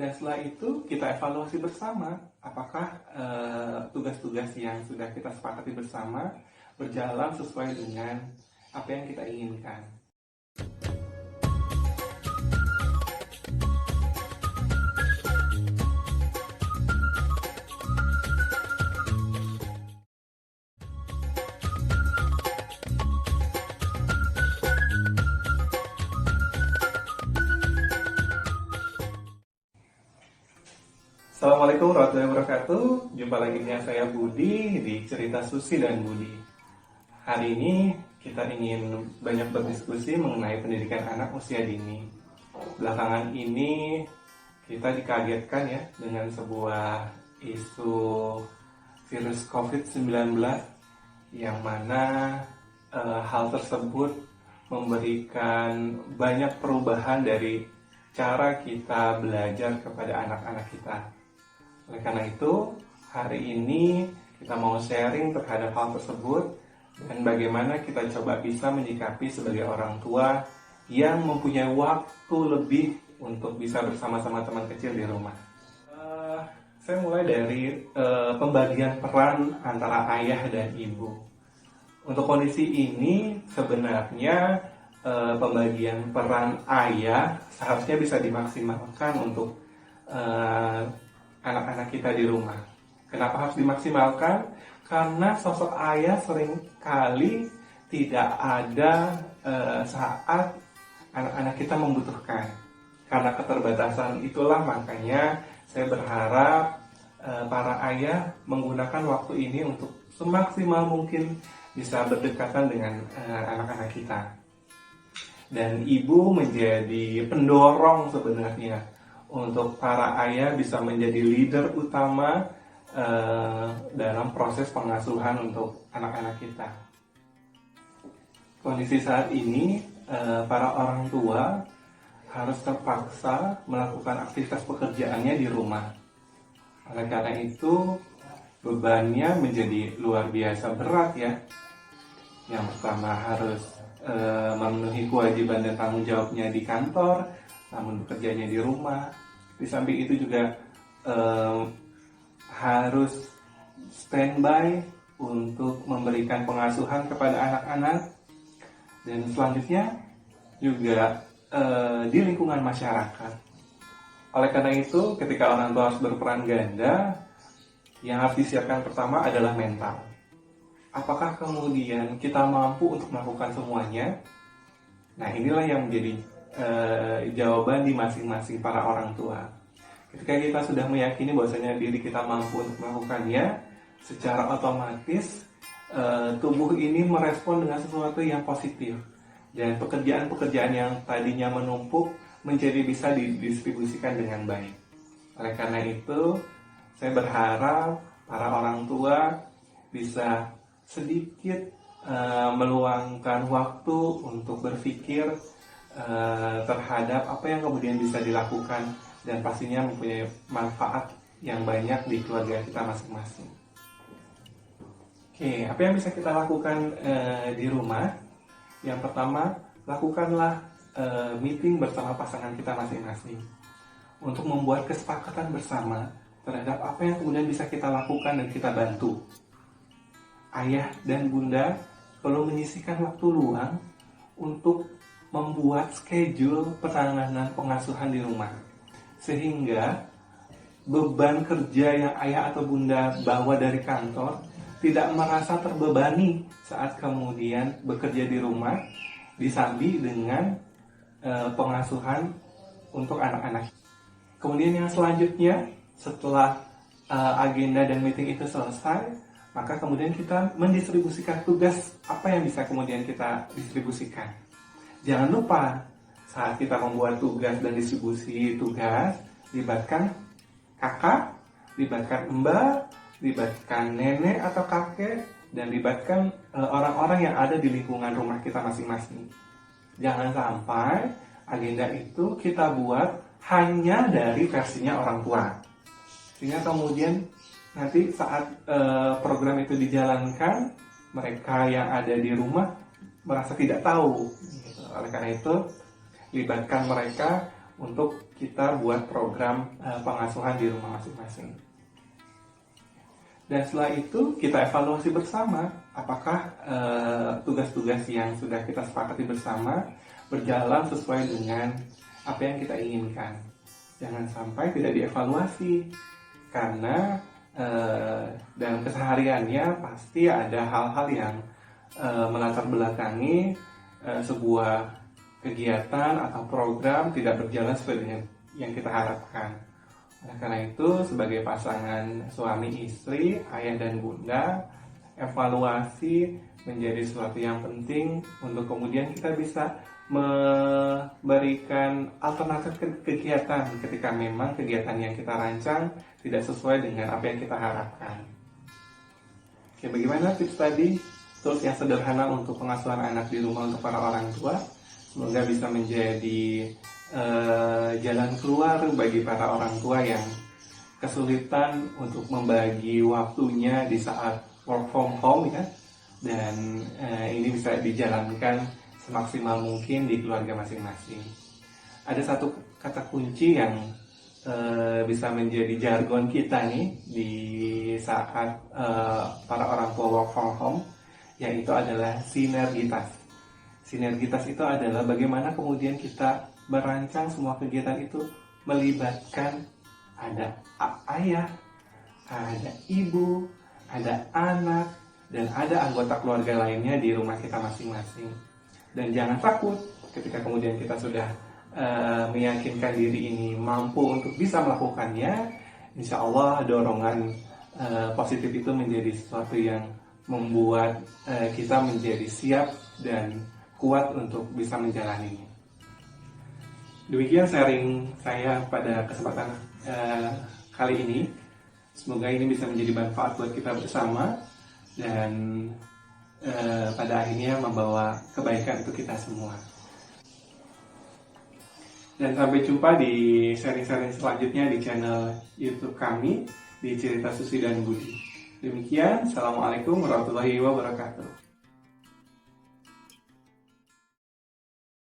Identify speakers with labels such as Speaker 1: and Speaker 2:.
Speaker 1: Dan setelah itu kita evaluasi bersama apakah tugas-tugas yang sudah kita sepakati bersama berjalan sesuai dengan apa yang kita inginkan. Assalamualaikum warahmatullahi wabarakatuh. Jumpa lagi dengan saya Budi di Cerita Susi dan Budi. Hari ini kita ingin banyak berdiskusi mengenai pendidikan anak usia dini. Belakangan ini kita dikagetkan ya dengan sebuah isu virus COVID-19 yang mana hal tersebut memberikan banyak perubahan dari cara kita belajar kepada anak-anak kita. Oleh karena itu, hari ini kita mau sharing terhadap hal tersebut dan bagaimana kita coba bisa menyikapi sebagai orang tua yang mempunyai waktu lebih untuk bisa bersama-sama teman kecil di rumah. Saya mulai dari pembagian peran antara ayah dan ibu. Untuk kondisi ini sebenarnya pembagian peran ayah seharusnya bisa dimaksimalkan untuk anak-anak kita di rumah. Kenapa harus dimaksimalkan? Karena sosok ayah seringkali tidak ada saat anak-anak kita membutuhkan. Karena keterbatasan itulah makanya saya berharap para ayah menggunakan waktu ini untuk semaksimal mungkin bisa berdekatan dengan anak-anak kita. Dan ibu menjadi pendorong sebenarnya untuk para ayah bisa menjadi leader utama dalam proses pengasuhan untuk anak-anak kita. Kondisi saat ini, para orang tua harus terpaksa melakukan aktivitas pekerjaannya di rumah. Oleh karena itu, bebannya menjadi luar biasa berat ya. Yang pertama harus memenuhi kewajiban dan tanggung jawabnya di kantor, namun bekerjanya di rumah. Di samping itu juga harus standby untuk memberikan pengasuhan kepada anak-anak, dan selanjutnya juga di lingkungan masyarakat. Oleh karena itu, ketika orang tua harus berperan ganda, yang harus disiapkan pertama adalah mental. Apakah kemudian kita mampu untuk melakukan semuanya? Nah, inilah yang menjadi jawaban di masing-masing para orang tua. Ketika kita sudah meyakini bahwasanya diri kita mampu untuk melakukannya, secara otomatis tubuh ini merespon dengan sesuatu yang positif, dan pekerjaan-pekerjaan yang tadinya menumpuk menjadi bisa didistribusikan dengan baik. Oleh karena itu, saya berharap para orang tua bisa sedikit meluangkan waktu untuk berpikir terhadap apa yang kemudian bisa dilakukan dan pastinya mempunyai manfaat yang banyak di keluarga kita masing-masing. Oke, apa yang bisa kita lakukan di rumah? Yang pertama, lakukanlah meeting bersama pasangan kita masing-masing untuk membuat kesepakatan bersama terhadap apa yang kemudian bisa kita lakukan dan kita bantu. Ayah dan bunda perlu menyisihkan waktu luang untuk membuat schedule penanganan pengasuhan di rumah, sehingga beban kerja yang ayah atau bunda bawa dari kantor tidak merasa terbebani saat kemudian bekerja di rumah, disambi dengan pengasuhan untuk anak-anak. Kemudian yang selanjutnya, setelah agenda dan meeting itu selesai, maka kemudian kita mendistribusikan tugas apa yang bisa kemudian kita distribusikan. Jangan lupa saat kita membuat tugas dan distribusi tugas, libatkan kakak, libatkan mbak, libatkan nenek atau kakek, dan libatkan orang-orang yang ada di lingkungan rumah kita masing-masing. Jangan sampai agenda itu kita buat hanya dari versinya orang tua, sehingga kemudian nanti saat program itu dijalankan, mereka yang ada di rumah merasa tidak tahu. Oleh karena itu, libatkan mereka untuk kita buat program pengasuhan di rumah masing-masing. Dan setelah itu kita evaluasi bersama apakah tugas-tugas yang sudah kita sepakati bersama berjalan sesuai dengan apa yang kita inginkan. Jangan sampai tidak dievaluasi, karena dalam kesehariannya pasti ada hal-hal yang melatar belakangi sebuah kegiatan atau program tidak berjalan sesuai dengan yang kita harapkan. Nah, karena itu sebagai pasangan suami istri, ayah dan bunda, evaluasi menjadi sesuatu yang penting untuk kemudian kita bisa memberikan alternatif kegiatan ketika memang kegiatan yang kita rancang tidak sesuai dengan apa yang kita harapkan. Oke, bagaimana tips tadi? Tools yang sederhana untuk pengasuhan anak di rumah untuk para orang tua. Semoga bisa menjadi jalan keluar bagi para orang tua yang kesulitan untuk membagi waktunya di saat work from home, ya. Dan ini bisa dijalankan semaksimal mungkin di keluarga masing-masing. Ada satu kata kunci yang bisa menjadi jargon kita nih di saat para orang tua work from home, yaitu adalah sinergitas. Sinergitas itu adalah bagaimana kemudian kita merancang semua kegiatan itu melibatkan ada ayah, ada ibu, ada anak, dan ada anggota keluarga lainnya di rumah kita masing-masing. Dan jangan takut ketika kemudian kita sudah meyakinkan diri ini mampu untuk bisa melakukannya. Insya Allah dorongan positif itu menjadi sesuatu yang membuat kita menjadi siap dan kuat untuk bisa menjalaninya. Demikian sharing saya pada kesempatan kali ini. Semoga ini bisa menjadi manfaat buat kita bersama dan pada akhirnya membawa kebaikan untuk kita semua. Dan sampai jumpa di sharing-sharing selanjutnya di channel YouTube kami di Cerita Susi dan Budi. Demikian, Assalamualaikum warahmatullahi wabarakatuh.